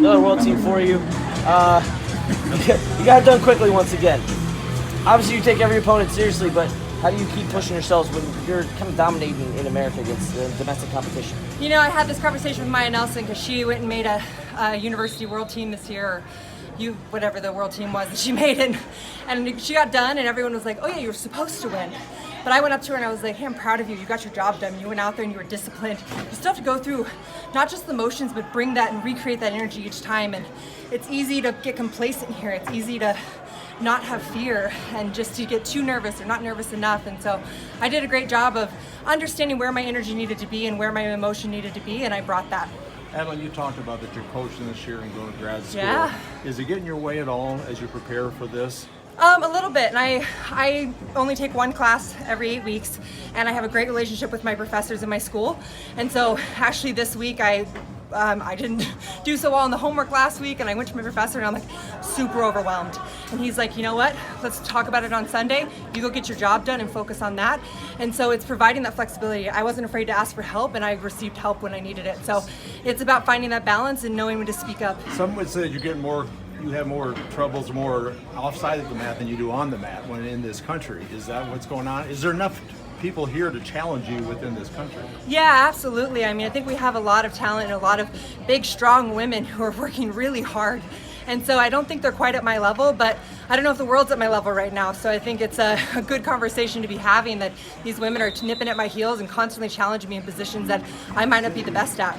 another world team for you. You got it done quickly once again. Obviously, you take every opponent seriously, but how do you keep pushing yourselves when you're kind of dominating in America against domestic competition? You know, I had this conversation with Maya Nelson because she went and made a university world team this year, or whatever the world team was that she made, and she got done, and everyone was like, "Oh yeah, you were supposed to win." But I went up to her and I was like, "Hey, I'm proud of you. You got your job done. You went out there and you were disciplined. You still have to go through not just the motions, but bring that and recreate that energy each time. And it's easy to get complacent here. It's easy to not have fear and just to get too nervous or not nervous enough." And so I did a great job of understanding where my energy needed to be and where my emotion needed to be, and I brought that. Adeline, you talked about that you're coaching this year and going to grad school. Yeah. Is it getting in your way at all as you prepare for this? A little bit, and I only take one class every 8 weeks, and I have a great relationship with my professors in my school. And so actually this week I didn't do so well in the homework last week, and I went to my professor and I'm like super overwhelmed. And he's like, "You know what? Let's talk about it on Sunday. You go get your job done and focus on that." And so it's providing that flexibility. I wasn't afraid to ask for help, and I received help when I needed it. So it's about finding that balance and knowing when to speak up. Some would say you have more troubles more offside of the mat than you do on the mat when in this country. Is that what's going on? Is there enough people here to challenge you within this country? Yeah, absolutely. I mean, I think we have a lot of talent and a lot of big, strong women who are working really hard. And so I don't think they're quite at my level, but I don't know if the world's at my level right now. So I think it's a good conversation to be having, that these women are nipping at my heels and constantly challenging me in positions that I might not be the best at.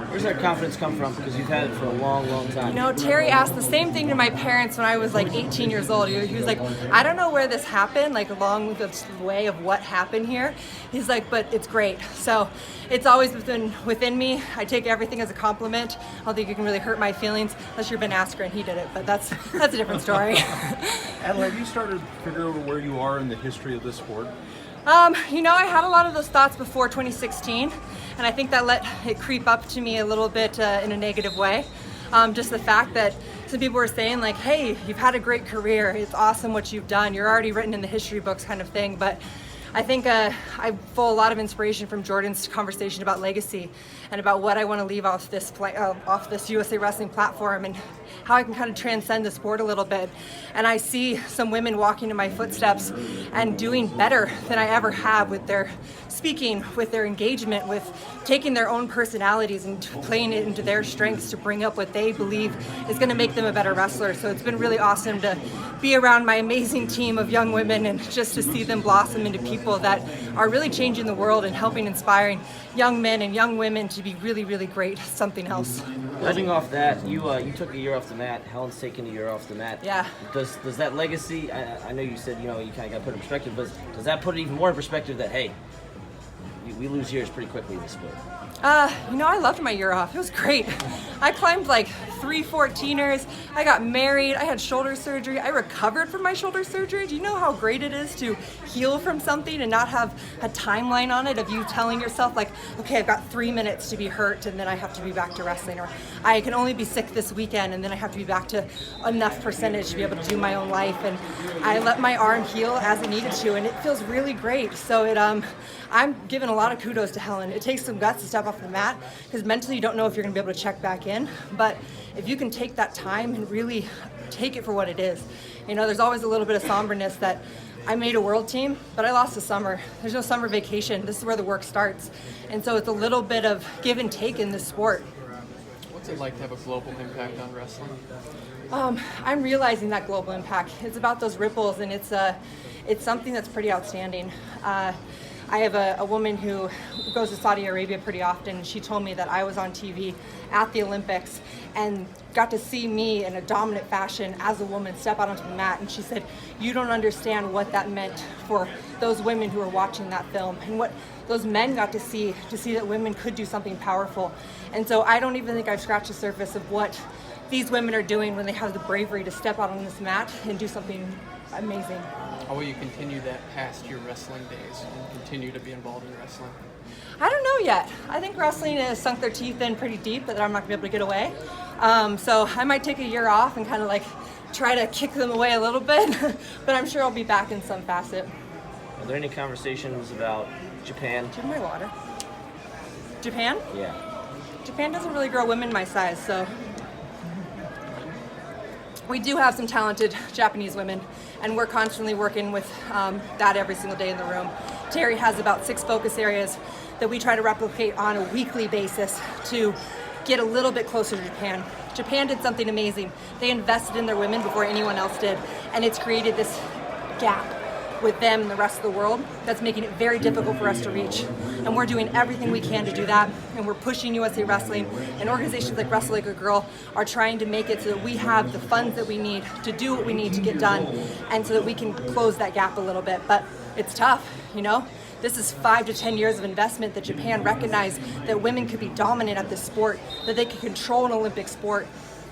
Where's that confidence come from? Because you've had it for a long, long time. You know, Terry asked the same thing to my parents when I was like 18 years old. He was like, "I don't know where this happened, like along the way of what happened here." He's like, "But it's great." So it's always within me. I take everything as a compliment. I don't think you can really hurt my feelings unless you're Ben Askren and he did it, but that's a different story. Adeline, have you started to figure out where you are in the history of this sport? You know, I had a lot of those thoughts before 2016, and I think that let it creep up to me a little bit in a negative way. Just the fact that some people were saying like, "Hey, you've had a great career. It's awesome what you've done. You're already written in the history books," kind of thing. But I think I pull a lot of inspiration from Jordan's conversation about legacy and about what I want to leave off this USA Wrestling platform and how I can kind of transcend the sport a little bit. And I see some women walking in my footsteps and doing better than I ever have with their speaking, with their engagement, with taking their own personalities and playing it into their strengths to bring up what they believe is going to make them a better wrestler. So it's been really awesome to be around my amazing team of young women and just to see them blossom into people that are really changing the world and helping inspiring young men and young women to be really, really great, something else. Building off that, you took a year off the mat. Helen's taking a year off the mat. Yeah. Does that legacy? I know you said you kind of got to put it in perspective, but does that put it even more in perspective that hey, we lose years pretty quickly in this sport? You know, I loved my year off. It was great. I climbed like 3 14ers. I got married. I had shoulder surgery. I recovered from my shoulder surgery. Do you know how great it is to heal from something and not have a timeline on it of you telling yourself like, okay, I've got 3 minutes to be hurt and then I have to be back to wrestling, or I can only be sick this weekend and then I have to be back to enough percentage to be able to do my own life. And I let my arm heal as it needed to, and it feels really great. So I'm giving a lot of kudos to Helen. It takes some guts to step off the mat because mentally you don't know if you're going to be able to check back in. But if you can take that time and really take it for what it is, you know, there's always a little bit of somberness that I made a world team, but I lost a summer. There's no summer vacation. This is where the work starts. And so it's a little bit of give and take in this sport. What's it like to have a global impact on wrestling? I'm realizing that global impact. It's about those ripples, and it's something that's pretty outstanding. I have a woman who goes to Saudi Arabia pretty often. She told me that I was on TV at the Olympics and got to see me in a dominant fashion as a woman step out onto the mat. And she said, "You don't understand what that meant for those women who were watching that film and what those men got to see that women could do something powerful." And so I don't even think I've scratched the surface of what these women are doing when they have the bravery to step out on this mat and do something amazing. How will you continue that past your wrestling days and continue to be involved in wrestling? I don't know yet. I think wrestling has sunk their teeth in pretty deep that I'm not going to be able to get away. So I might take a year off and kind of like try to kick them away a little bit, but I'm sure I'll be back in some facet. Are there any conversations about Japan? Do you have my water? Japan? Yeah. Japan doesn't really grow women my size, so we do have some talented Japanese women, and we're constantly working with that every single day in the room. Terry has about 6 focus areas that we try to replicate on a weekly basis to get a little bit closer to Japan. Japan did something amazing. They invested in their women before anyone else did, and it's created this gap with them and the rest of the world that's making it very difficult for us to reach. And we're doing everything we can to do that, and we're pushing USA Wrestling, and organizations like Wrestle Like a Girl are trying to make it so that we have the funds that we need to do what we need to get done, and so that we can close that gap a little bit. But it's tough, you know? This is 5 to 10 years of investment that Japan recognized that women could be dominant at this sport, that they could control an Olympic sport,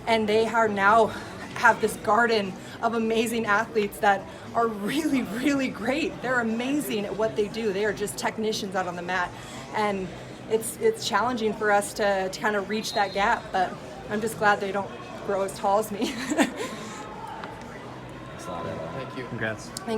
and they are now have this garden of amazing athletes that are really, really great. They're amazing at what they do. They are just technicians out on the mat, and it's challenging for us to kind of reach that gap, but I'm just glad they don't grow as tall as me. Thank you. Congrats.